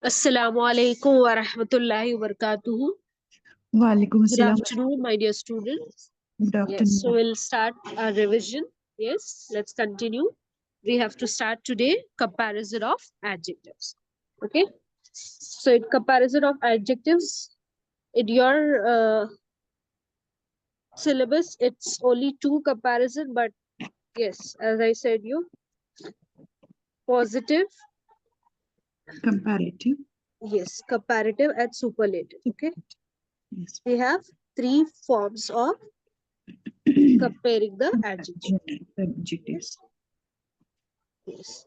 Assalamu alaikum wa rahmatullahi wa barakatuhu. Walaikum Good assalam. afternoon, my dear students. Good Yes, so afternoon. we'll start our revision. Yes, let's continue. We have to start today comparison of adjectives. Okay, so in comparison of adjectives, in your syllabus, it's only two comparison, but yes, as I said, you positive, Comparative. yes, comparative and superlative. Okay, Yes. we have three forms of comparing the adjective. Adjectives. Yes.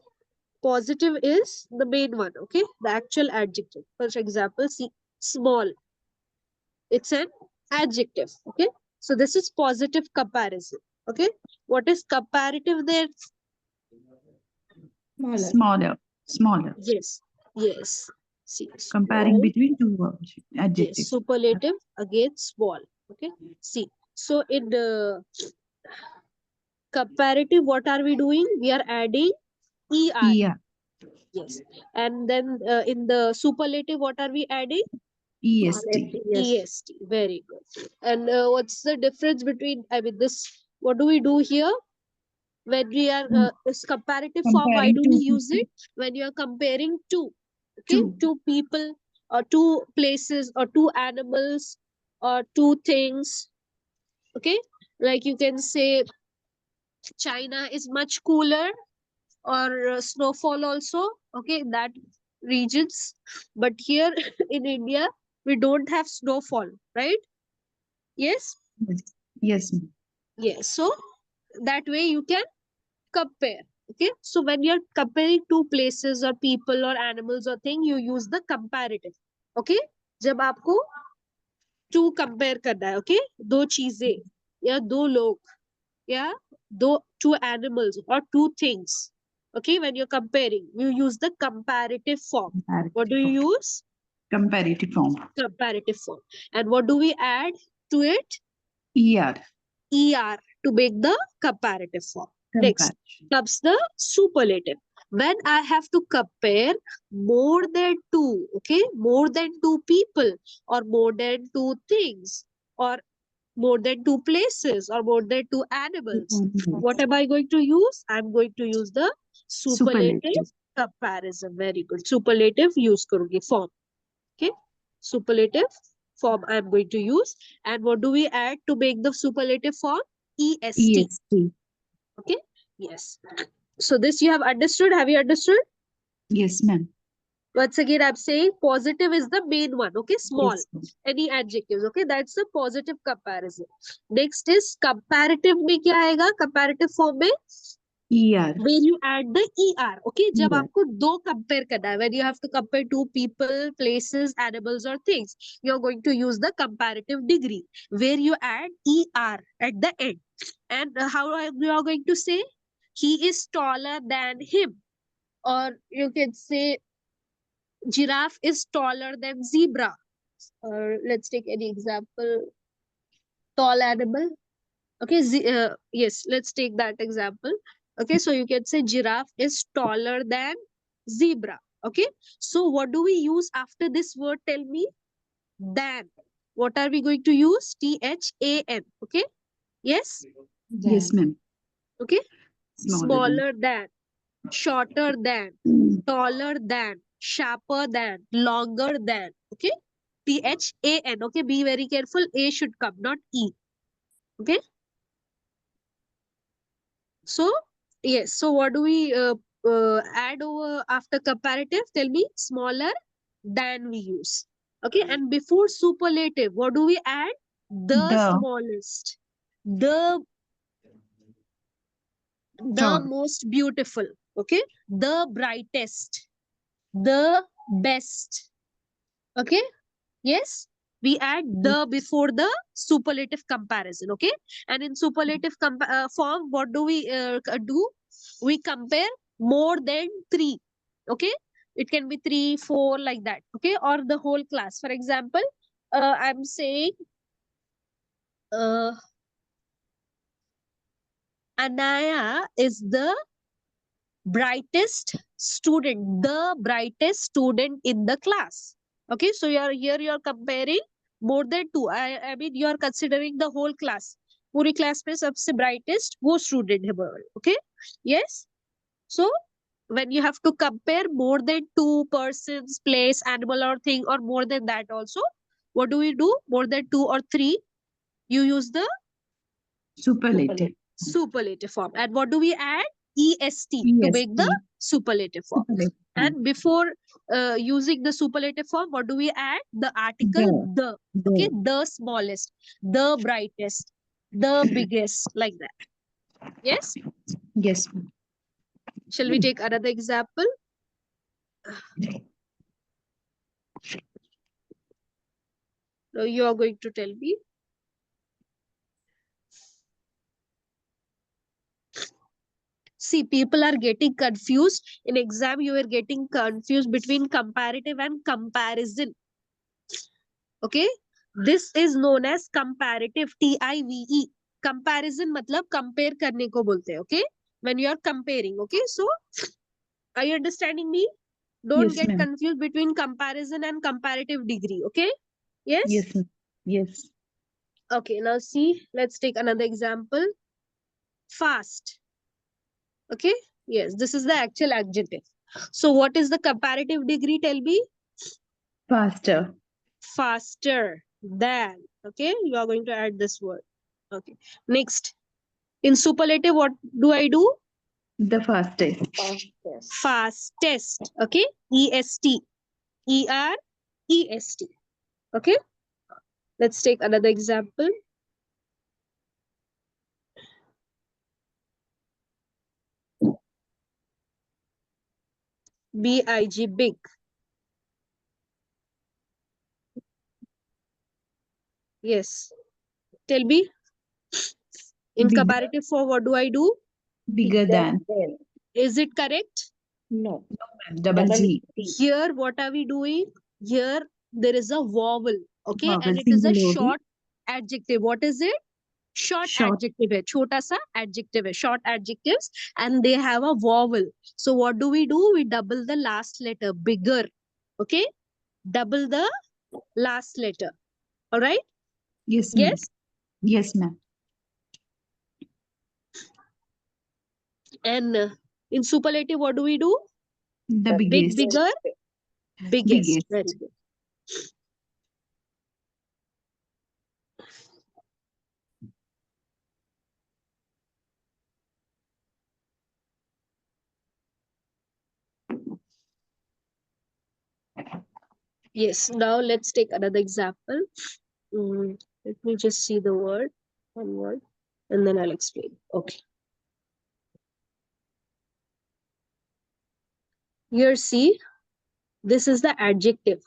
Positive is the main one, okay? The actual adjective. For example, see, small. It's an adjective, okay? So this is positive comparison, okay? What is comparative there? Smaller. Smaller. Yes, yes. See, Comparing small, between two yes, adjectives. superlative against small, okay? See, so in the comparative, what are we doing? We are adding ER, Yeah. yes. And then in the superlative, what are we adding? EST. EST. Very good. And what's the difference between, I mean, this, what do we do here? When we are, this comparative form, why Comparing do we two use people. it? When you are comparing two, okay? Two. Two people, or two places, or two animals, or two things, okay? Like you can say, China is much cooler, or snowfall also, okay, that regions. But here in India, we don't have snowfall, right? Yes. Yes. Yes. Ma'am. Yes, so that way you can compare. Okay, so when you're comparing two places or people or animals or thing, you use the comparative. Okay, जब आपको two compare करना है, okay, दो चीजें या दो लोग या दो two animals or two things. Okay, when you're comparing, you use the comparative form. What do Comparative you form. use? Comparative form. Comparative form. And what do we add to it? ER. ER to make the comparative form. Next Comparison. comes the superlative. When I have to compare more than two, okay, more than two people, or more than two things, or more than two places, or more than two animals, what am I going to use? I'm going to use the superlative Superlative. comparison. Very good. Superlative use करूंगी form. Okay, superlative form I'm going to use. And what do we add to make the superlative form? EST. EST. Okay, yes. So this you have understood. Have you understood? Yes, ma'am. Once again, I'm saying positive is the main one. Okay, small. Yes, ma'am. Any adjectives. Okay, that's the positive comparison. Next is comparative में क्या आएगा? Comparative form में ER. where you add the ER. Okay, जब ER. आपको दो compare करना है, when you have to compare two people, places, animals or things, you're going to use the comparative degree where you add ER at the end. And how are you are going to say? He is taller than him. Or you can say giraffe is taller than zebra. Or let's take any example. Tall animal. Okay, yes, let's take that example. Okay, so you can say giraffe is taller than zebra. Okay, so what do we use after this word? Tell me. Than. What are we going to use? THAN. Okay, yes. Yes, ma'am. Okay, Smaller than. smaller than, shorter than, taller than, sharper than, longer than. Okay, THAN. Okay, be very careful. A should come, not E. Okay. So, yes. So, what do we add over after comparative? Tell me, smaller than we use. Okay. And before superlative, what do we add? The The. smallest, the Sure. most beautiful. Okay. The brightest, the best. Okay. Yes. We add the before the superlative comparison. Okay. And in superlative form, what do we do? We compare more than three. Okay, it can be 3 4 like that. Okay, or the whole class. For example, I'm saying Anaya is the brightest student, the brightest student in the class. Okay, so you're comparing more than two. I mean you're considering the whole class. पूरी class में सबसे brightest वो student है. Okay, yes. So when you have to compare more than two persons, place, animal or thing, or more than that also, what do we do? More than two or three, you use the Superlative. superlative form. And what do we add? EST to make the EST. superlative form. Superlative. And before using the superlative form, what do we add? The article the. Okay, the smallest, the brightest, the biggest, like that. Yes. Yes, ma'am. Shall we take another example? No, you are going to tell me. See, people are getting confused. In exam, you are getting confused between comparative and comparison. Okay, this is known as comparative. TIVE. Comparison मतलब compare करने को बोलते हैं. Okay, when you are comparing. Okay, so are you understanding me? Don't Yes, get ma'am. confused between comparison and comparative degree. Okay, yes. Yes, ma'am. Yes. Okay, now see, let's take another example. Fast. Okay, yes, this is the actual adjective. So what is the comparative degree? Tell me. Faster. Faster than. Okay, you are going to add this word. Okay, next. In superlative, what do I do? The fastest. Fastest. Okay, EST. EREST. Okay, let's take another example. BIG, big. Yes. Tell me. In Bigger. comparative form, what do I do? Bigger than. Is it correct? No. Double G. Here, what are we doing? Here, there is a vowel. Okay, Vowel, and it is a single O. short adjective. What is it? Short adjective है. छोटा सा adjective है. Short adjectives, and they have a vowel. So what do? We double the last letter. Bigger. Okay, double the last letter. All right. Yes, ma'am. Yes. Yes, ma'am. And in superlative, what do we do? The Big, biggest. bigger, biggest. Biggest. Very good. Yes, now let's take another example. Let me just see the word, one word, and then I'll explain. Okay. Here, see, this is the adjective.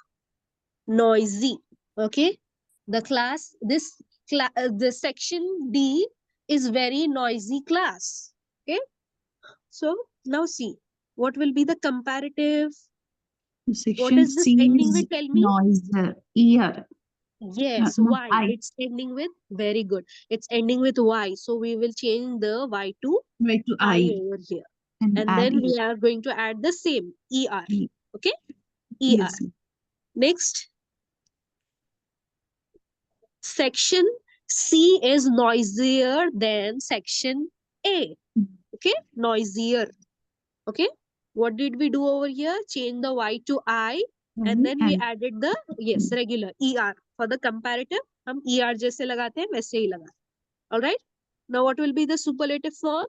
Noisy. Okay. The class, the section D is very noisy class. Okay. So now see, what will be the comparative? Section What is this C ending is with? Tell me. noise. Ear. Yes, No, Y. I. It's ending with, very good. It's ending with Y. So we will change the Y to Way to I I. over here. And And add then E. we are going to add the same ER. E. Okay? ER. Yes. Next. Section C is noisier than section A. Okay? Noisier. Okay? What did we do over here? Change the Y to I. And then we added the, yes, regular ER. For the comparative, हम ER जैसे लगाते हैं वैसे ही लगा. All right? Now what will be the superlative form?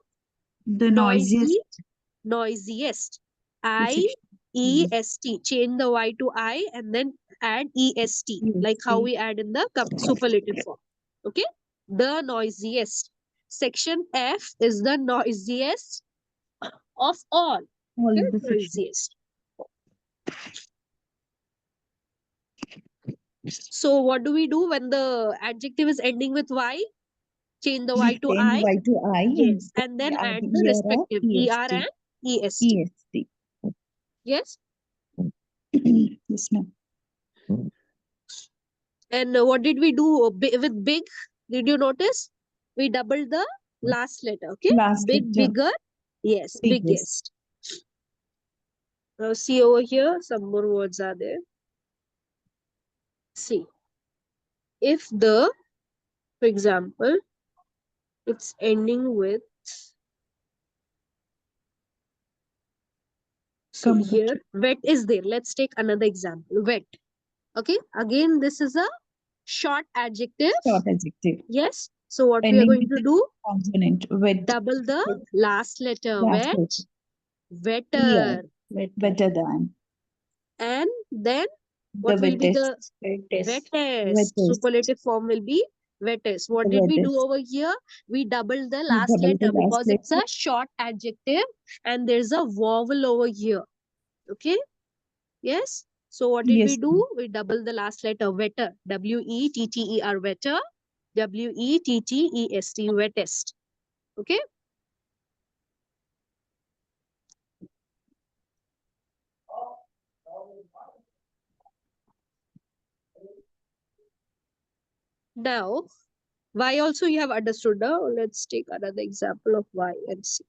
The noisiest. Noisiest. I-E-S-T. Change the Y to I and then add E-S-T. Like how we add in the superlative form. Okay? The noisiest. Section F is the noisiest of all. All Okay? the section. Noisiest. So what do we do when the adjective is ending with Y? Change the Y to I. Y to I. Yes. And then add the respective ER and EST. EST. Yes. Yes, ma'am. And what did we do with big? Did you notice? We doubled the last letter. Okay. Last Big, letter. bigger. Yes. Biggest. Biggest. Now see over here, some more words are there. See, if the, for example, it's ending with, see here, wet is there. Let's take another example. Wet. Okay. Again, this is a short adjective. Short adjective. Yes. So what we are Ending going with to the do? consonant. Wet. Double the last letter. Last Wet. letter. Wetter. Yeah. Better than. And then The what will be the wettest. wettest? Superlative form will be wettest. What did we do Wettest. over here? We doubled the We last double the letter last because it's a letter. short adjective and there's a vowel over here. Okay. Yes. So what did we Yes. do? We double the last letter. Wetter. W-E-T-T-E-R. Wetter. W-E-T-T-E-S-T. Wettest. Okay. Now, why also you have understood now? Let's take another example of why and see.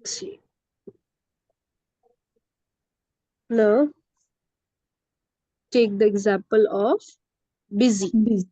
See. Now, take the example of busy. Busy.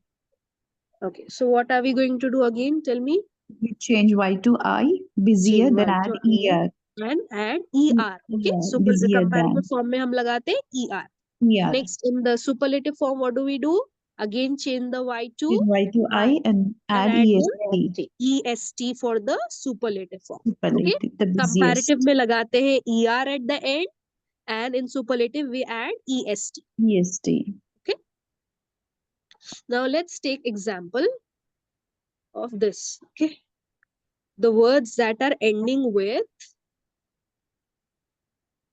Okay. So what are we going to do again? Tell me. We change Y to I. Busier. Change Then Y add to I ER. and add ER. Okay. Yeah. Super Busier comparative than. form में हम लगाते हैं ER. ER. Next, in the superlative form, what do we do? Again, change the Y to Change Y to I and add add EST. the EST for the superlative form. Okay. Superlative. The busiest. Comparative में लगाते हैं ER at the end, and in superlative we add EST. EST. Okay. Now let's take example of this. Okay. The words that are ending with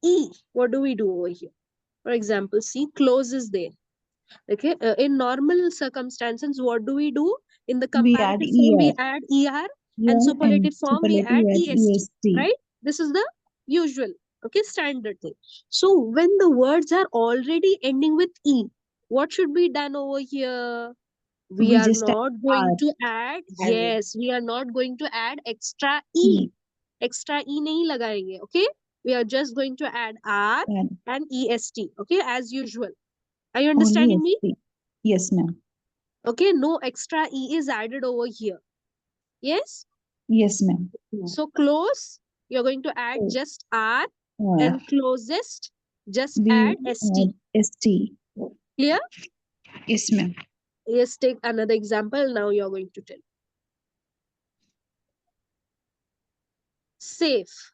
E. What do we do over here? For example, see, close is there. Okay. In normal circumstances, what do we do? In the We add comparative form, we ER. add ER, Yeah, and superlative form, we superlative add we add EST. EST. Right? This is the usual, okay, standard thing. So when the words are already ending with E, what should be done over here? We We are just add not going R. to add, yes, we are not going to add extra E. Extra E nahi lagayenge, okay? We are just going to add R and EST, okay, as usual. Are you understanding me? EST. Yes, ma'am. Okay, no extra E is added over here. Yes? Yes, ma'am. So close, you're going to add just R, and closest, just we add ST. ST. Clear? Yes, ma'am. Yes, take another example. Now you're going to tell. Safe.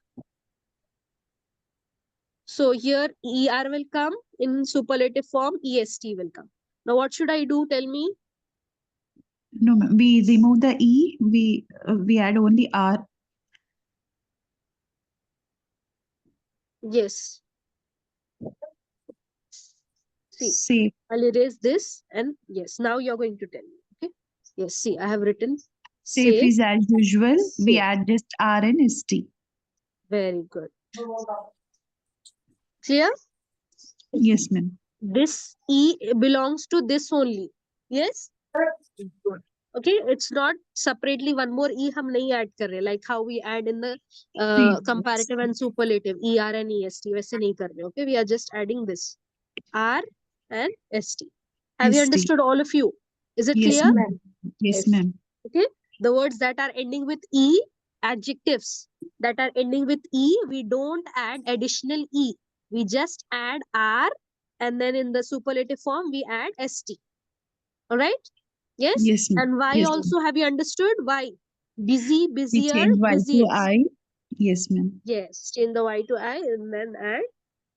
So here ER will come, in superlative form EST will come. Now what should I do? Tell me. No, ma'am. We remove the E. We add only R. Yes. See, Safe. I'll erase this, and yes, now you're going to tell me. Okay. Yes, see, I have written Safe safe. is as usual. We Safe. add just R and ST. Very good. Clear? Yes, ma'am. This E belongs to this only. Yes? Okay, it's not separately one more E hum nahi add kar rahe, like how we add in the comparative and superlative, ER and EST. वैसे नहीं कर रहे. Okay, we are just adding this R and ST. Have you ST. understood, all of you? Is it Yes, clear? ma'am. Yes, ma'am. Okay, the words that are ending with E, adjectives that are ending with E, we don't add additional E. We just add R, and then in the superlative form, we add ST. All right? Yes? Yes, ma'am. And why Yes, also have you understood? Why? Busy, we busier, change Y to busiest. I. Yes, ma'am. Yes, change the Y to I and then add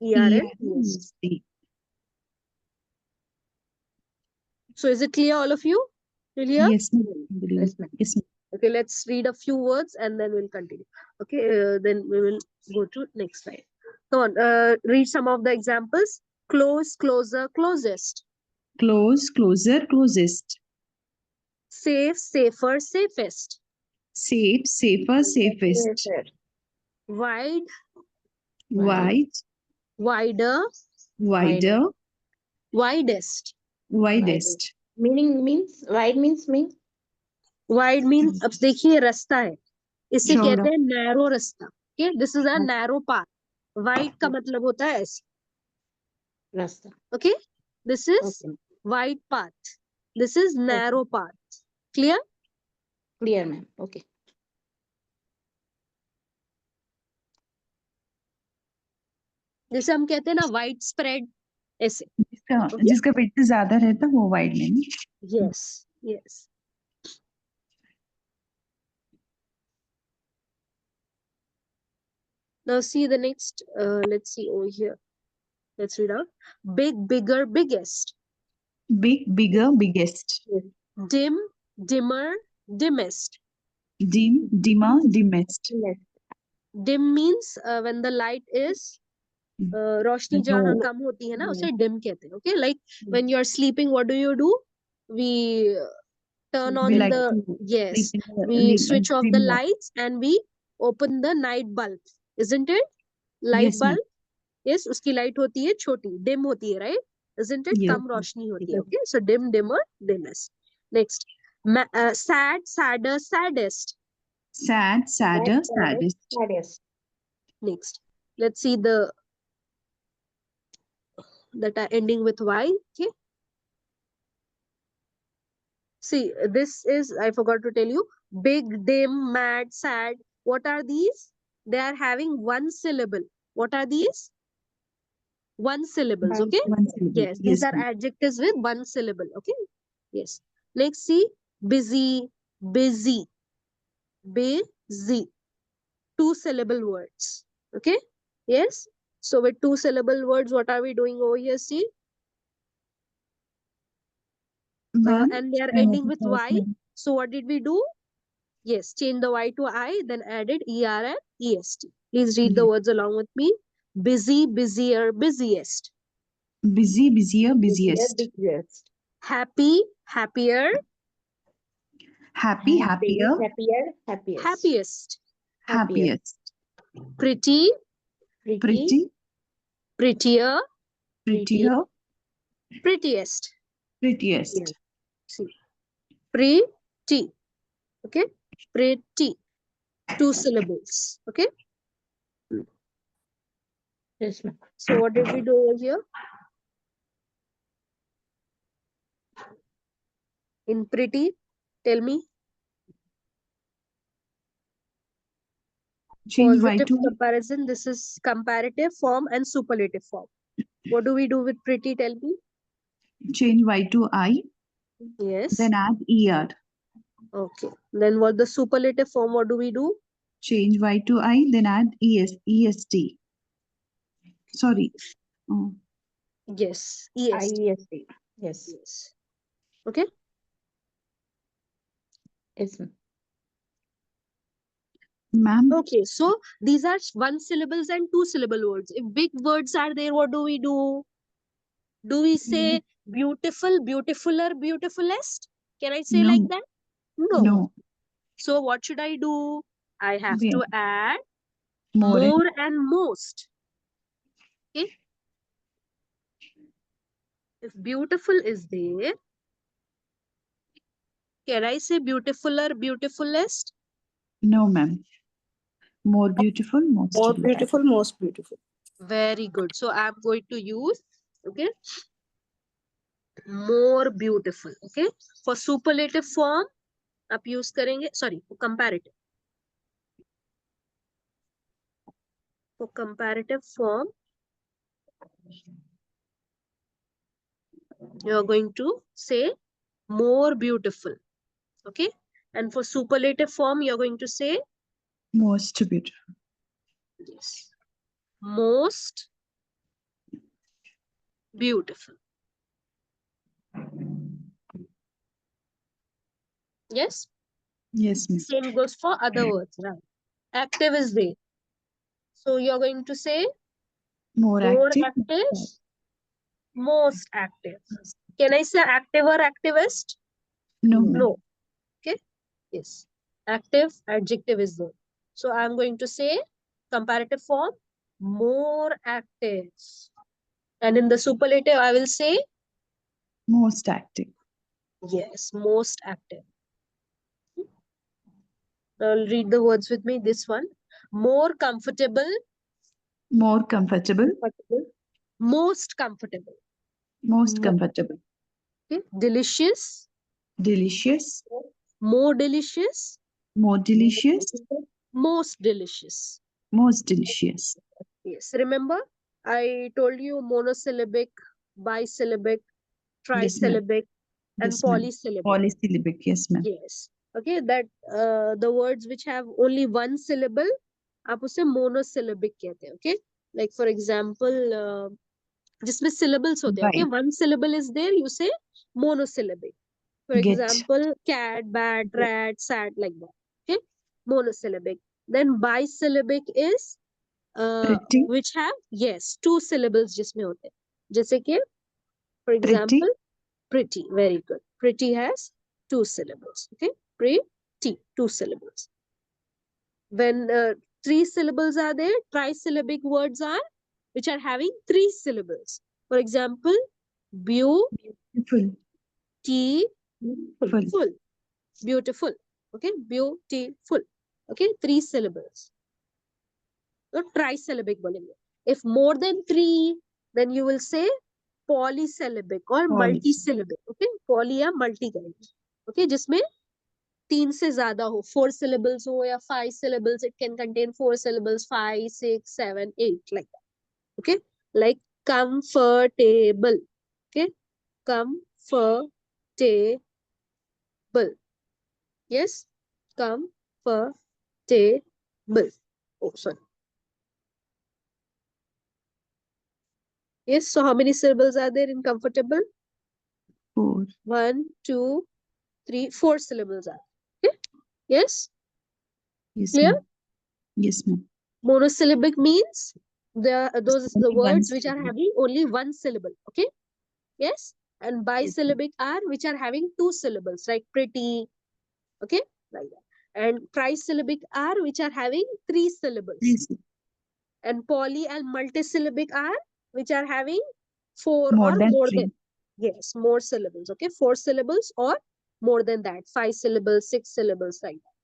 ER and EST. EST. So is it clear, all of you? Clear? Yes, ma'am. Yes, ma'am. Yes, ma'am. Okay, let's read a few words and then we'll continue. Okay, then we will go to next slide. Come on, read some of the examples. Close, closer, closest. Close, closer, closest. Safe, safer, safest. Safe, safer, safest. Wide, Wide, wider, wider, widest. widest. Wide means Wide means, अब देखिए रास्ता है, इसे चौड़ा. कहते हैं narrow रास्ता. Okay, this is a narrow path. Wide का मतलब होता है ऐसे. Rasta. Okay, this is Okay. wide path. This is narrow path. Clear? Clear, ma'am. Okay. जैसे हम कहते हैं ना वाइड स्प्रेड ऐसे. जिसका Okay. जिसका width ज्यादा रहता है वो wide लेंगे. Yes, yes. Now see the next. Let's see over here. Let's read out. Big, bigger, biggest. Big, bigger, biggest. Dim, dimmer, dimmest. Dim, dimmer, dimmest. Yes. Dim means when the light is रोशनी जहाँ Low. कम होती है ना उसे dim कहते हैं. Okay, like when you are sleeping, what do? We turn on We like the to yes, sleep in the we switch off the dim mode. lights and we open the night bulb, isn't it? Light Yes, ma'am. bulb. Yes, उसकी light होती है छोटी, dim होती है, right? Isn't it? Yes. कम रोशनी होती है. Okay, so dim, dimmer, dimmest. Next, sad, sadder, saddest. Sad, sadder, saddest. Saddest. Next, let's see the that are ending with Y. Okay. See, this is, I forgot to tell you, big, dim, mad, sad. What are these? They are having one syllable. What are these? One syllables, okay? One syllable. Yes, these Yes, are ma'am. adjectives with one syllable, okay? Yes. Next, see, busy, busy, busy. Two syllable words, okay? Yes. So with two syllable words, what are we doing over here? See, Ma'am, and they are ending with Y. So what did we do? Yes, change the Y to I, then added ER and EST. Please read the Yes. words along with me. Busy, busier, busiest. Busy, busier, busiest. Biggest. Happy, happier, Happy, happier, Happier. Happiest. happiest. happiest. Pretty, Pretty, prettier, prettier, prettiest. prettiest. Yes. See, pretty. Okay, pretty. Two syllables. Okay. Yes, ma'am. So what did we do over here? In pretty, tell me. Change Y Positive to comparison. This is comparative form and superlative form. What do we do with pretty? Tell me. change Y to I, Yes. then add ER. Okay. Then what the superlative form? What do we do? Change Y to I, then add EST. Sorry. Oh. Yes. Yes. IEST. Yes. Yes. Okay. Yes, ma'am. Ma'am, Okay. So these are one syllables and two syllable words. If big words are there, what do we do? Do we say beautiful, beautifuler, beautifulest? Can I say no, like that? No. no. So what should I do? I have Yeah. to add More and more and most. Okay. If beautiful is there, can I say beautifuler, beautifulest? no, ma'am. More beautiful, most More beautiful. beautiful, most beautiful. Very good. So I'm going to use, okay, more beautiful. Okay. For superlative form, आप use करेंगे, sorry, for comparative. For comparative form, you are going to say more beautiful. Okay. And for superlative form, you're going to say Most beautiful. yes, most beautiful. Yes. Yes, ma'am. Same goes for other words, right? Active is there. So you're going to say More more active. active, most active. Can I say active or activist? No, ma'am. No. Okay. Yes. Active adjective is there. So I'm going to say comparative form more active. And in the superlative, I will say Most active. yes, most active. Now read the words with me. This one. more comfortable, more comfortable, most comfortable, most Mo- comfortable, okay? Delicious, delicious, more delicious, more delicious, most delicious. most delicious. Yes, remember I told you monosyllabic, bisyllabic, Yes, ma'am. trisyllabic, and Yes, ma'am. polysyllabic. Polysyllabic. Yes, ma'am. Yes. Okay, that the words which have only one syllable, आप उसे monosyllabic कहते हैं. Okay, like for example, जिसमें syllables होते हैं. Okay, Right. one syllable is there, you say monosyllabic. For Get. example, cat, bat, rat, sat, like that. Okay, monosyllabic. Then bisyllabic is Pretty, which have yes two syllables जिसमें होते हैं. जैसे कि for pretty, example, pretty. Very good. Pretty has two syllables. Okay, pretty, two syllables. When three syllables are there, trisyllabic words are which are having three syllables. For example, beautiful, beautiful, full, beautiful. Okay, beautiful. Okay, three syllables. So trisyllabic बोलेंगे. If more than three, then you will say polysyllabic or Poly. multisyllabic. Okay, poly या multi करेंगे. Okay, जिसमें तीन से ज्यादा हो, 4 syllables हो या 5 syllables, it can contain 4 syllables, 5, 6, 7, 8, like that. Okay, like comfortable. Okay, comfortable. Yes, comfortable. Oh, sorry. Yes, so how many syllables are there in comfortable? 4. 1, 2, 3, 4 syllables are. Okay, yes, Yes, clear? ma'am. Yes, ma'am. Monosyllabic means those the Only one words which are syllable. having only one syllable. Okay, yes, and bisyllabic are which are having two syllables, like pretty. Okay, like that. And trisyllabic are which are having three syllables. Yes, And poly and multisyllabic are which are having four more or than more 3. than, yes, more syllables. Okay, 4 syllables or more than that, 5 syllables, 6 syllables, like that.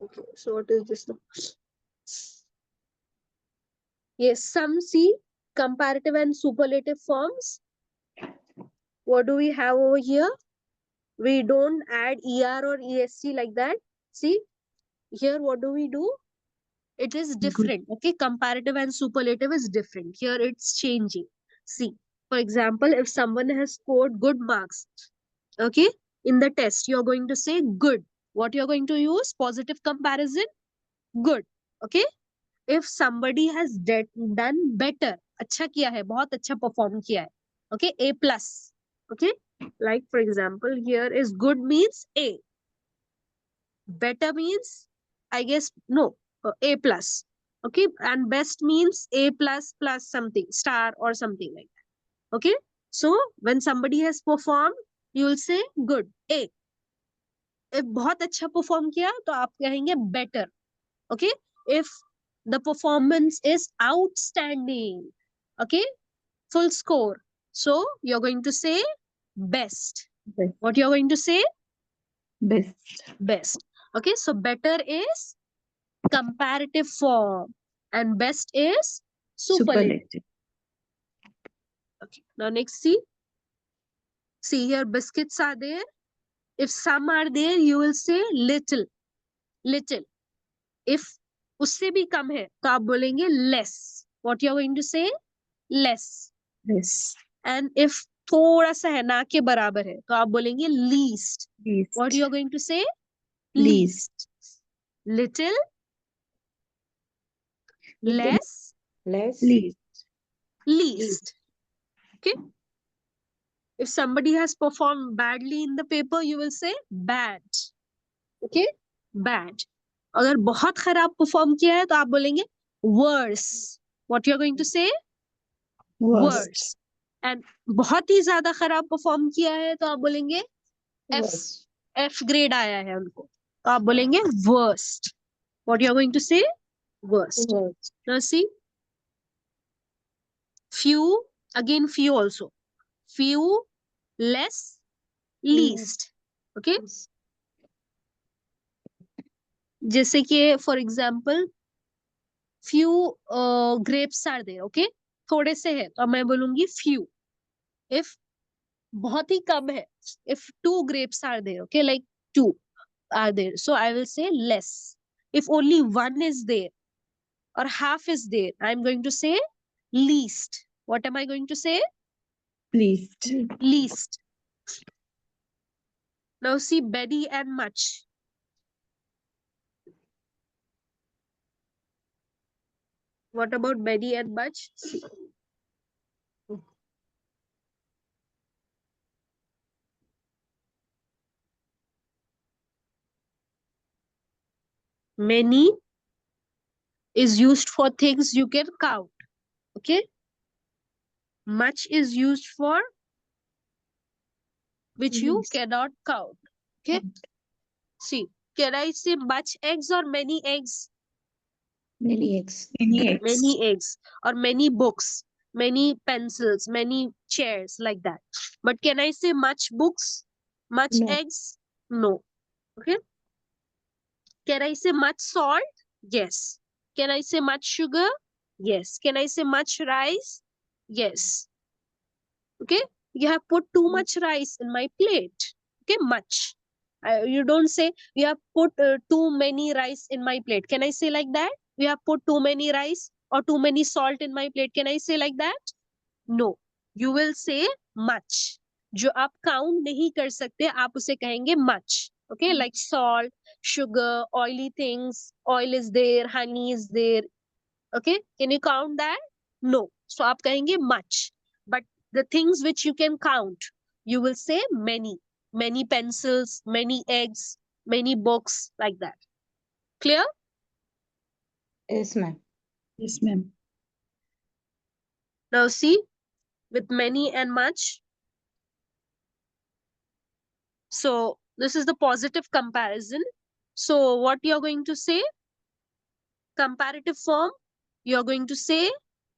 Okay, so what is this now? Yes, some see comparative and superlative forms. What do we have over here? We don't add ER or EST like that. See, here what do we do? It is different. Okay, comparative and superlative is different. Here it's changing. See, for example, if someone has scored good marks, okay, in the test, you're going to say good. What you're going to use? Positive comparison, good. Okay, if somebody has done better, अच्छा किया है, बहुत अच्छा perform किया है, okay, A plus. Okay, like for example, here is good means A, better means, I guess, no, A plus. Okay, and best means A plus plus something, star or something like that. Okay, so when somebody has performed, you will say good, A. If बहुत अच्छा perform किया तो आप कहेंगे better. Okay, if the performance is outstanding, okay, full score, so you're going to say best. Best. What you're going to say? Best. Best. Okay, so better is comparative form and best is superlative. Superlative. Okay, now next, see here biscuits are there. If some are there, you will say little. Little. If उससे भी कम है तो आप बोलेंगे less. What you are going to say? Less. Less. And if थोड़ा सा है, ना के बराबर है, तो आप बोलेंगे least. Least. What you are going to say? Least. Little, Little. less, Less. Least. least. Okay. If somebody has performed badly in the paper, you will say bad. Okay, bad. अगर बहुत खराब perform किया है तो आप बोलेंगे worse. What you are going to say? Worst. And बहुत ही ज्यादा खराब perform किया है तो आप बोलेंगे F. Worst. F grade आया है उनको तो आप बोलेंगे worst. What you are going to say? Worst. Worst. Now see, few, again few also. few, less, least. Okay. Yes. जैसे कि for example, few grapes are there. Okay. थोड़े से है तो मैं बोलूंगी few. If बहुत ही कम है, if 2 grapes are there, okay, like 2 are there, so I will say less. If only 1 is there or half is there, I'm going to say least. What am I going to say? Least. Least. Now see many and much. What about many and much? See. Many is used for things you can count. Okay. Much is used for which you Least. cannot count. Okay. See, can I say much eggs or many eggs? Many eggs. Many eggs. Many eggs or many books, many pencils, many chairs, like that. But can I say much books, much No. eggs? No. Okay. Can I say much salt? Yes. Can I say much sugar? Yes. Can I say much rice? Yes. Okay. You have put too much rice in my plate. Okay. Much. You don't say you have put too many rice in my plate. Can I say like that? You have put too many rice or too many salt in my plate. Can I say like that? No. You will say much. जो आप count नहीं कर सकते, आप उसे कहेंगे much. Okay, like salt, sugar, oily things, oil is there, honey is there. Okay, can you count that? No. So आप कहेंगे much. But the things which you can count, you will say many. Many pencils, many eggs, many books, like that. Clear? Yes, ma'am. Yes, ma'am. Now see, with many and much. So this is the positive comparison. So what you're going to say? Comparative form, you're going to say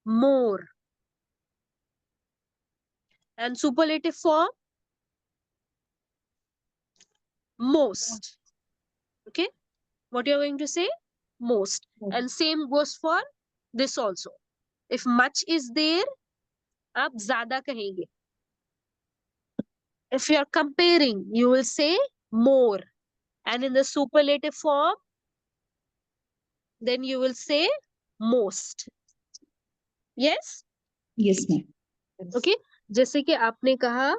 more. And superlative form, most. Okay, what you're going to say? Most. And same goes for this also. If much is there, आप ज़्यादा कहेंगे. If you're comparing, you will say more. And in the superlative form, then you will say most. Yes? Yes, ma'am. Okay. जैसे कि आपने कहा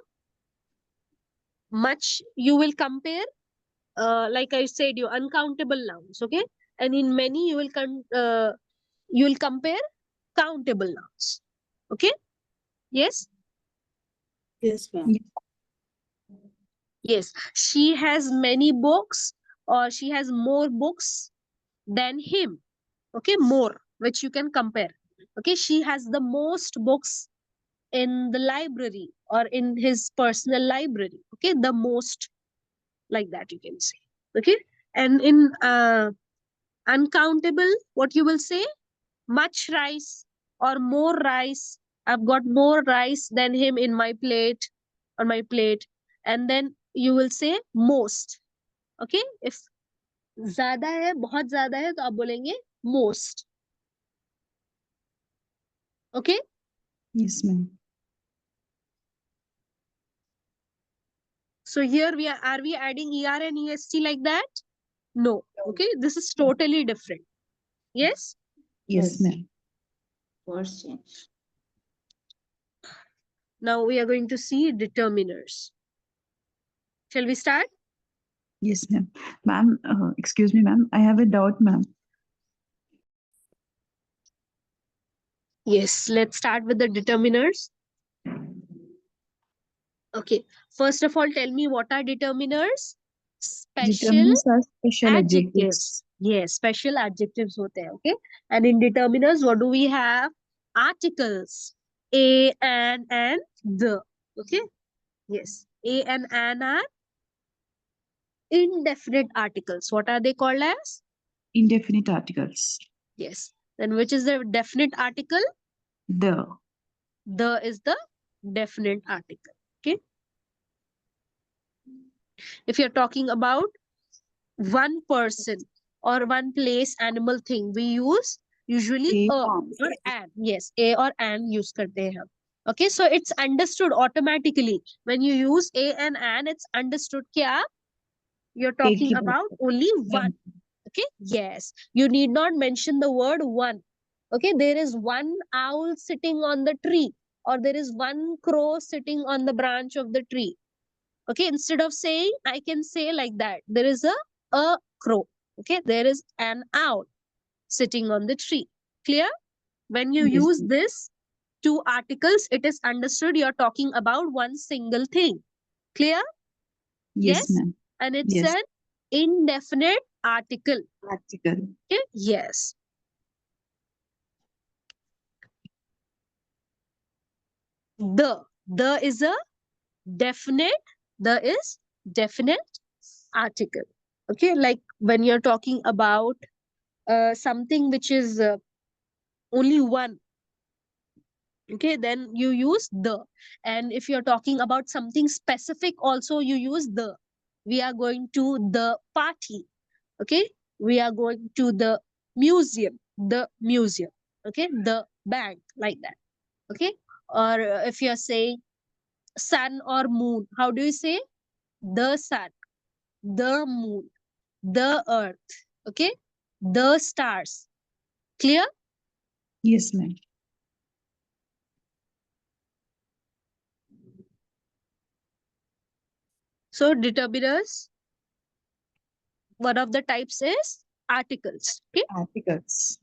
much, you will compare like I said, you uncountable nouns. Okay. And in many, you will compare countable nouns. Okay. Yes. Yes, ma'am. Yes. She has many books, or she has more books than him. Okay. More, which you can compare. Okay. She has the most books in the library or in his personal library. Okay. The most, like that you can say. Okay. And in uncountable, what you will say? Much rice or more rice. I've got more rice than him in my plate, on my plate. And then you will say most. Okay. If ज़्यादा है, बहुत ज़्यादा है, तो आप बोलेंगे most. Okay. Yes, ma'am. So here are we adding ER and EST like that? No. Okay. This is totally different. Yes. Yes, Yes. ma'am. Words change. Now we are going to see determiners. Shall we start? Yes, ma'am. Ma'am, excuse me, ma'am. I have a doubt, ma'am. Yes. Let's start with the determiners. Okay. First of all, tell me what are determiners? Special Determiners are special adjectives. adjectives. Yes, special adjectives होते हैं. Okay. And in determiners, what do we have? Articles. A, and the. Okay. Yes. A and an are indefinite articles. What are they called as? Indefinite articles. Yes. Then which is the definite article? The. The is the Definite article. Okay. If you're talking about one person or one place, animal, thing, we use usually A. a or an. Yes, a or an use karte hain hum. Okay, so it's understood automatically when you use a and an. It's understood kya you're एक talking ही बात about है। only one. Okay, yes, you need not mention the word one. Okay, there is one owl sitting on the tree, or there is one crow sitting on the branch of the tree. Okay, instead of saying, I can say like that, there is a crow. Okay, there is an owl sitting on the tree. Clear? When you Yes, use ma'am. this two articles, it is understood you're talking about one single thing. Clear? Yes, Yes? ma'am. And it's Yes. an indefinite article. Article. Okay? Yes. The is a definite, the is definite article. Okay, like when you're talking about something which is only one, okay, then you use the. And if you're talking about something specific, also you use the. We are going to the party. Okay, we are going to the museum. The museum. Okay, the bank, like that. Okay, or if you're saying sun or moon, how do you say? The sun, the moon, the earth. Okay, the stars. Clear? Yes, ma'am. So determiners, one of the types is articles. Okay, Articles.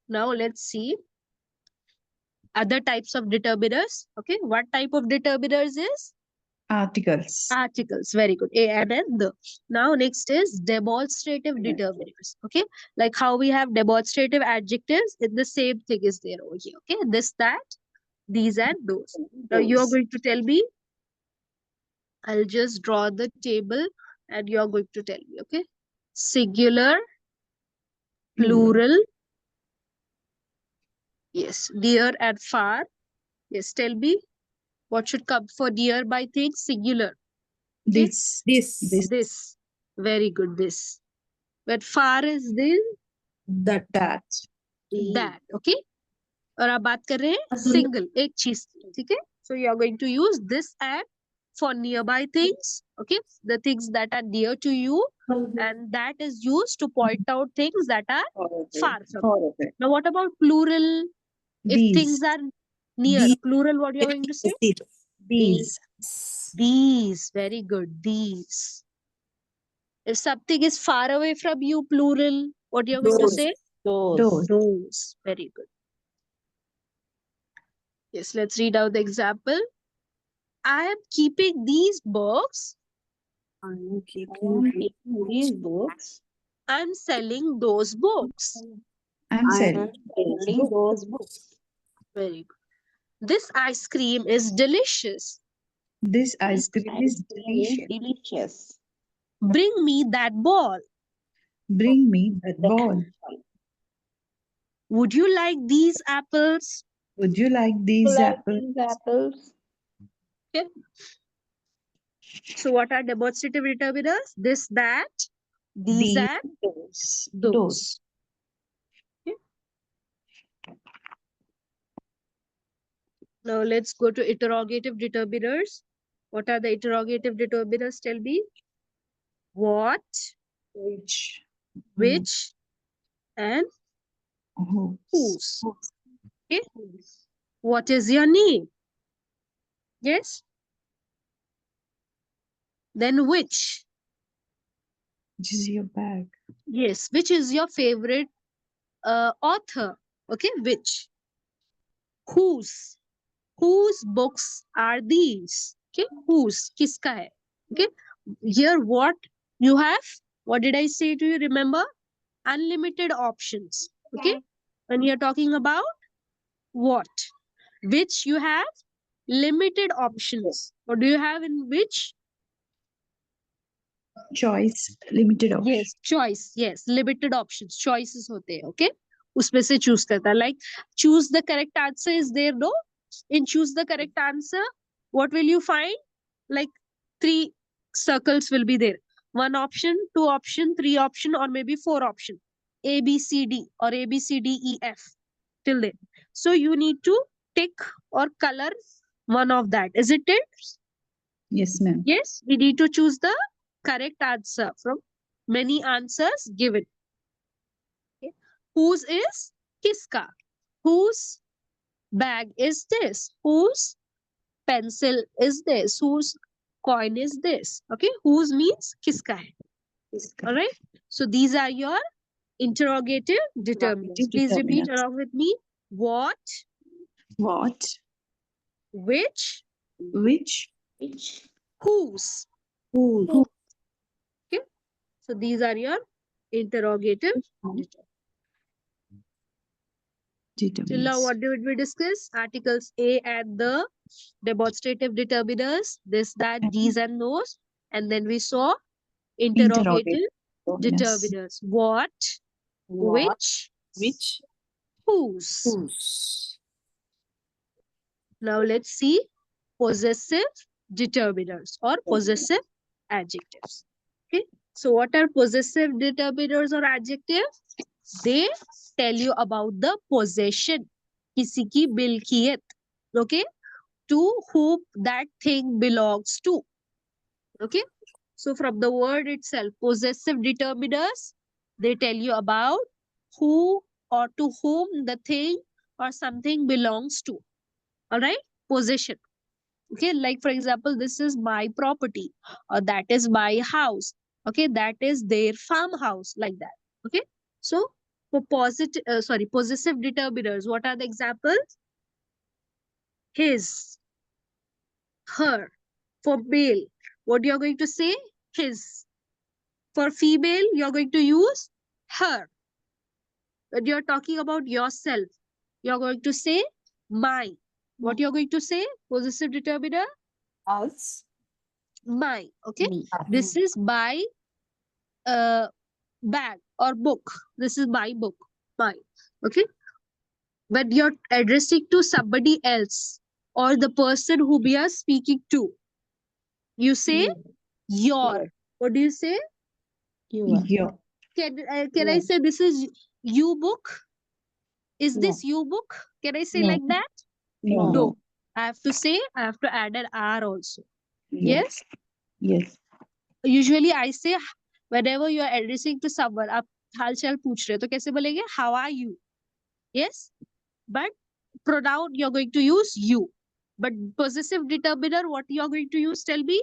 now let's see other types of determiners. Okay, what type of determiners is? Articles. Articles. Very good. A and N, the. Now next is demonstrative determiners. Okay, like how we have demonstrative adjectives, the same thing is there over here. Okay, this, that, these, and those. Now you are going to tell me. I'll just draw the table and you are going to tell me. Okay, singular, plural. Yes, near and far. Yes, tell me what should come for nearby things. Singular. Okay, This. This. this. Very good. This. But far is this, That. That. that. Okay. और आप बात कर रहे हैं single, एक चीज की, ठीक है? So you are going to use this and for nearby things. Okay, the things that are near to you, and that is used to point out things that are far from you. Now what about plural? If These. things are near, These. plural, what you are going to say? These. These. Very good. These. If something is far away from you, plural, what you are going to Those. say? Those. Those. Very good. Yes, let's read out the example. I am keeping these books. I'm keeping these books. I'm selling those books. I'm I selling. am selling those books. Very good. This ice cream is delicious. This ice cream is Is delicious. delicious. Bring me that ball. Bring me that ball. Would you like these apples? Would you like these Like apples? these apples. Okay. So what are demonstrative determiners? This, that, these, These. and Those. those. Okay. Now let's go to interrogative determiners. What are the interrogative determiners? Tell me. What, Which. which, and whose. Okay. What is your name? Yes. Then which? Which is your bag? Yes. Which is your favorite author? Okay. Which? Whose? Whose books are these? Okay. Whose? Kiska hai? Okay. Here what you have? What did I say to you? Remember? Unlimited options. Okay. When you're talking about what? Which you have limited options. What do you have in which? Choice. Limited option. Yes, choice. Yes, limited options. Choices hote hain. Okay. उसमें से choose करता है. Like choose the correct answer is there, no? In choose the correct answer, what will you find? Like 3 circles will be there. 1 option, 2 option, 3 option, or maybe 4 option. A, B, C, D, or A, B, C, D, E, F till then. So you need to tick or color one of that. Is it it? Yes, ma'am. Yes, we need to choose the correct answer from many answers given. Okay. Whose is kiska? Whose bag is this? Whose pencil is this? Whose coin is this? Okay, whose means kiska hai. All right. So these are your interrogative determinants. Please repeat Determinants. along with me. What, What, which, which, Which? whose. Whose? Okay. So these are your interrogative determinants. Till now, determinants. what did we discuss? Articles A and the demonstrative determiners, this, that, these, and those. And then we saw interrogative determiners. What, What? which, Which? whose. Whose? Now let's see possessive determiners or possessive adjectives. Okay. So what are possessive determiners or adjectives? They tell you about the possession. किसी की मिल्कियत. Okay. To whom that thing belongs to. Okay. So from the word itself, possessive determiners, they tell you about who or to whom the thing or something belongs to. All right. Possession. Okay, like for example, this is my property, or that is my house. Okay, that is their farmhouse, like that. Okay, so for possessive determiners, what are the examples? His, her. For male, what you are going to say? His. For female, you are going to use her. When you are talking about yourself, you are going to say my. What you are going to say? Possessive determiner, Us. my. Okay, Me. this is my bag or book. This is my book. My. Okay. But you're addressing to somebody else or the person who we are speaking to. You say your. Your. What do you say? Your. Your. Can I Your. say this is you book? Is No. this you book? Can I say No. like that? No. No. I have to say, I have to add an R also. Yes. Yes. Yes. Usually I say whenever you are addressing to someone, आप हाल चाल पूछ रहे हो तो कैसे बोलेंगे? How are you? Yes. But pronoun you're going to use you. But possessive determiner, what you're going to use? Tell me.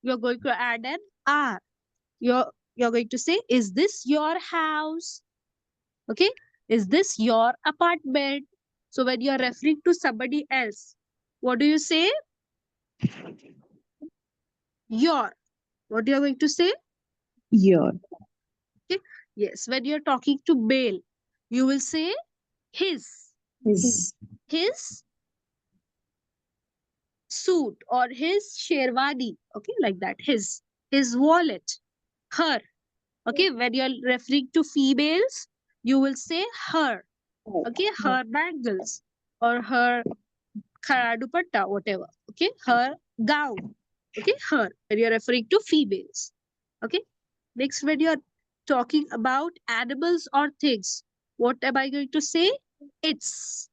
You're going to add an R. You're going to say, is this your house? Okay. Is this your apartment? So when you're referring to somebody else, what do you say? Your. What you're going to say? Your. Yes. When you're talking to male, you will say his. His. His suit or his sherwani. Okay, like that. His wallet. Her. Okay, when you're referring to females, you will say her. Okay, her bangles or her khara dupatta, whatever. Okay, her gown. Okay, her. When you're referring to females. Okay, next, when you're talking about animals or things, what am I going to say? It's.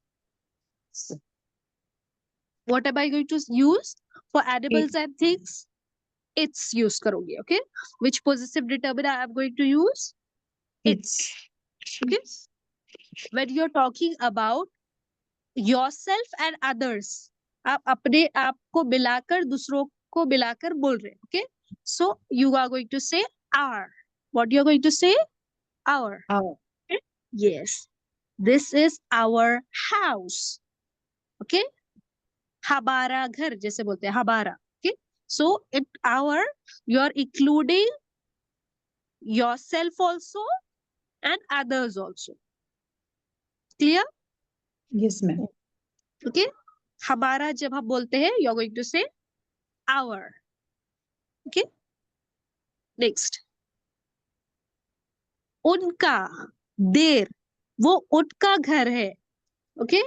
What am I going to use for animals and things? It's use karoge. Okay, which possessive determiner I am going to use? It's. Okay, when you're talking about yourself and others, आप अपने आप को मिलाकर दूसरों को मिलाकर बोल रहे हैं. Okay, so you are going to say our. What you are going to say? Our. Our. Okay? Yes, this is our house. Okay, हमारा घर जैसे बोलते हैं हमारा. Okay, so in our you are including yourself also and others also. Clear? Yes, ma'am. Okay, हमारा जब हम बोलते हैं you are going to say our. Okay, next, उनका, their. वो उनका घर है, okay?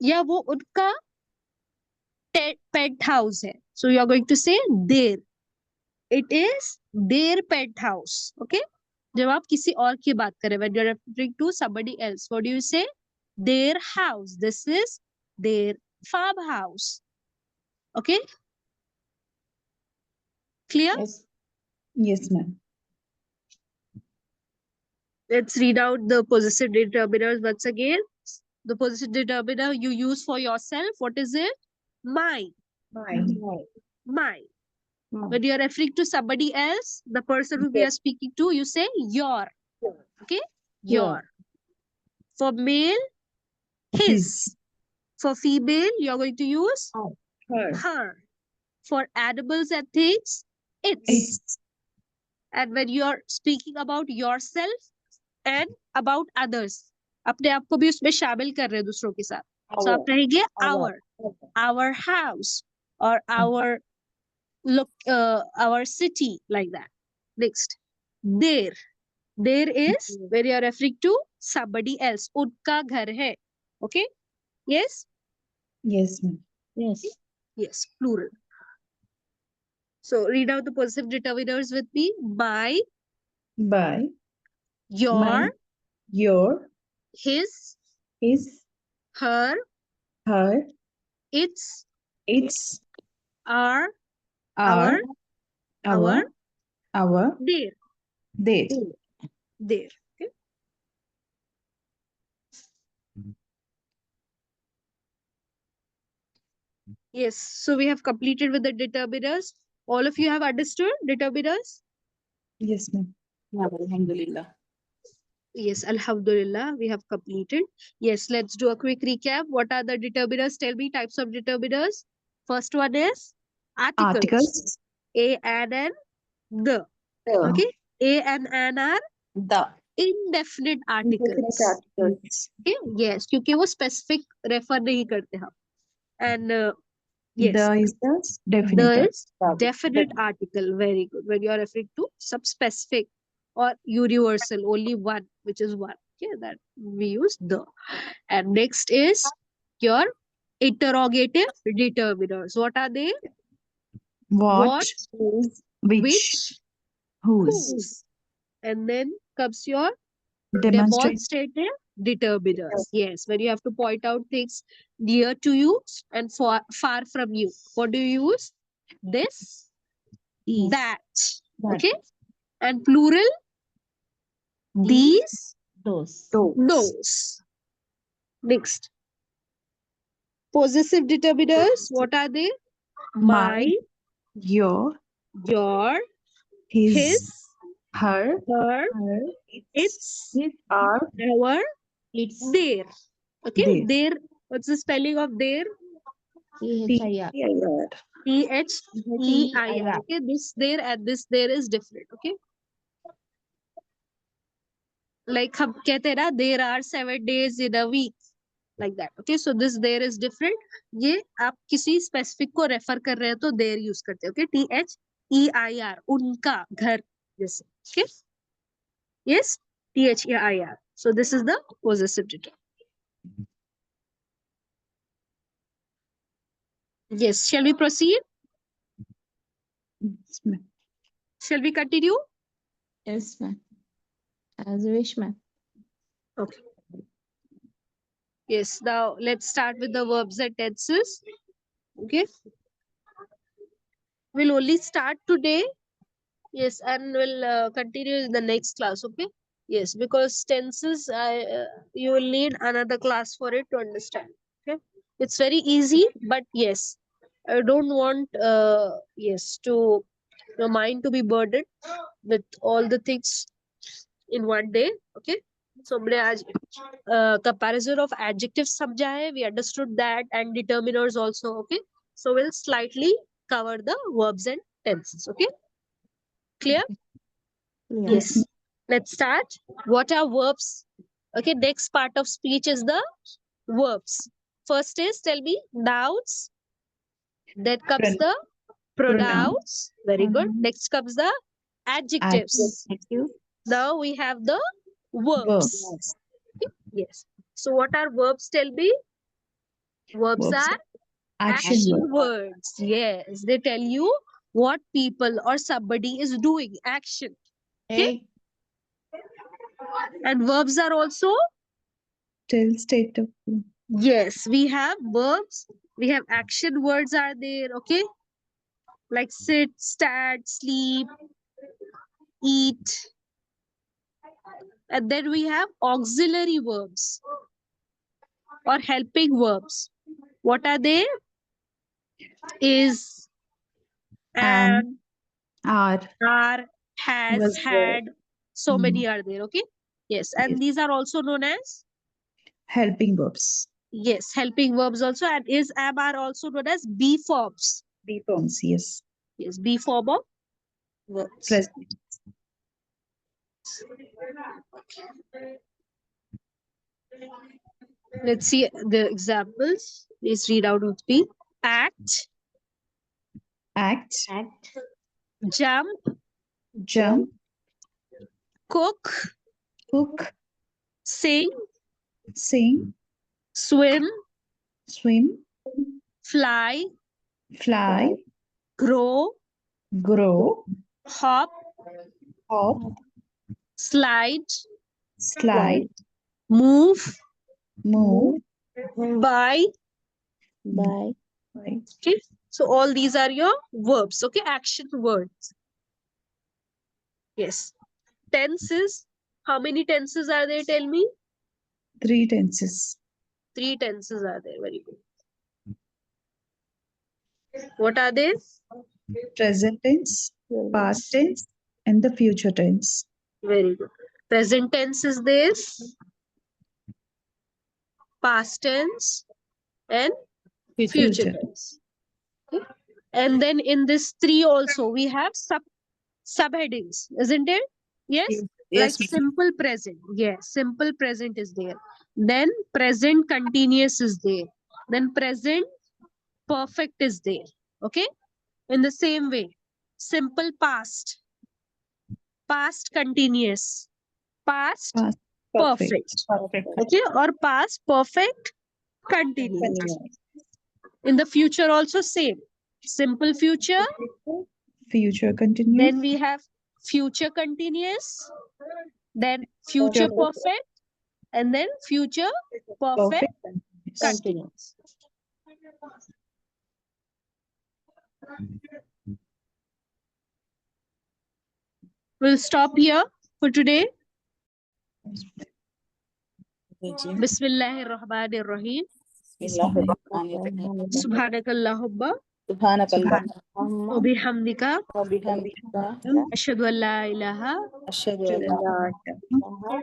या वो उनका pet house है. So you are going to say their. It is their pet house, okay? जब आप किसी और की बात करें, when you are referring to somebody else, what do you say? Their house. This is their farmhouse. Okay? Clear? Yes. Yes, ma'am. Let's read out the possessive determiners once again. The possessive determiner you use for yourself. What is it? My. My. My. When you are referring to somebody else, the person who we are speaking to, you say your. Okay? Your. For male, his. For female, you are going to use Her. her. For animals and things, its. Its. And when you are speaking about yourself and about others, अपने आप को भी उसमें शामिल कर रहे हैं दूसरों के साथ. So आप रहेंगे our house or our city, like that. Next, their. There is where you are referring to somebody else. उनका घर है. Okay? Yes? Yes, ma'am. Yes. Yes, plural. So read out the possessive determiners with me. My, By. your, My. Your. his, His. her, Her. its, Its. our, Our. our, Our. their. Their. There. Okay? Yes, so we have completed with the determiners. All of you have understood determiners? Yes, ma'am. Alhamdulillah. Yes, Alhamdulillah, we have completed. Yes, let's do a quick recap. What are the determiners? Tell me types of determiners. First one is articles. Articles. A, and the. Okay? A and an are The. indefinite articles. Yes. Okay? Yes, क्योंकि वो specific refer नहीं करते हम. And yes, The is the the definite. is definite article. Very good. When you are referring to subspecific or universal, only one, which is one. Okay, that we use the. And next is your interrogative determiners. What are they? What? Whose, Which? which, Whose? whose. And then comes your Demonstrate. demonstrative determiners. Yes, when you have to point out things near to you and far from you. What do you use? This, These. that. That. Okay? And plural, these, Those. those. Next. Possessive determiners, what are they? My, Your. your, His. her, Her. its, Our. our, It's their. Okay? Their. Their. What's the spelling of their? THIR. THEIR. Okay, this there and this there is different. Okay, like हम कहते हैं ना, there are 7 days in a week, like that. Okay, so this there is different. ये आप किसी specific को refer कर रहे हैं तो there use करते हैं. Okay, THEIR, उनका घर जैसे. Okay, yes, THEIR. So this is the possessive determinant. Yes, shall we proceed? Yes, ma'am. Shall we continue? Yes, ma'am. As you wish, ma'am. Okay. Yes, now let's start with the verbs and tenses. Okay. We'll only start today. Yes, and we'll continue in the next class. Okay. Yes, because tenses, you will need another class for it to understand. Okay. It's very easy, but yes, I don't want, to your mind to be burdened with all the things in one day. Okay. So हमने आज comparison of adjectives समझा है. We understood that, and determiners also. Okay. So we'll slightly cover the verbs and tenses. Okay. Clear? Yes. Let's start. What are verbs? Okay. Next part of speech is the verbs. First is, tell me, nouns. Then comes the pronouns. Very good. Next comes the adjectives. Now we have the verbs. Yes. So what are verbs? Tell me. Verbs Verbs are action action word. words. Yes. They tell you what people or somebody is doing. Action. Okay. And verbs are also, Tell state of yes, we have verbs. We have action words are there. Okay. Like sit, stand, sleep, eat. And then we have auxiliary verbs or helping verbs. What are they? Is, and, are are, has, was had. So Mm. many are there. Okay. Yes. And Yes. these are also known as, helping verbs. yes, helping verbs also. And is, am are also known as be forms. Be forms. Yes. Yes. Be form of verbs. Present. Let's see the examples. Please read out with me. Act, Act. jump, Jump. cook, Cook. sing, Sing. swim, Swim. fly, Fly. grow, Grow. hop, Hop. slide, Slide. move, Move. buy. Bye. Okay. So all these are your verbs. Okay. Action words. Yes. Tenses. How many tenses are there? Tell me. 3 tenses. 3 tenses are there. Very good. What are they? Present tense, past tense, and the future tense. Very good. Present tense is this. Past tense and future tense. Okay. And then in this 3 also we have subheadings, isn't it? Yes. Like simple present. Yes, simple present is there. Then present continuous is there. Then present perfect is there. Okay. In the same way, simple past, past continuous, past Past perfect. perfect. Okay. Or past perfect continuous. In the future also same. Simple future. Future continuous. Then we have future continuous. Then future perfect. And then future perfect continuous. We'll stop here for today. Bismillahirrahmanirrahim. Subhanakallahumma wa bihamdika ashhadu an la ilaha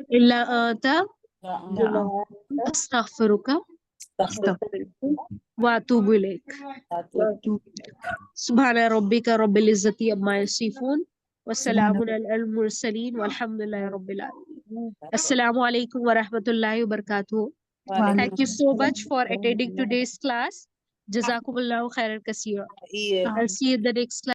illa anta astaghfiruka wa atubu ilaik. Subhana rabbika rabbil izzati amma yasifun wa salamun alal mursalin walhamdulillahi rabbil alamin. Assalamu alaikum wa rahmatullahi wa barakatuh. Thank you so much for attending today's class. Jazakumullahu khairan kaseera. I'll see you in the next class.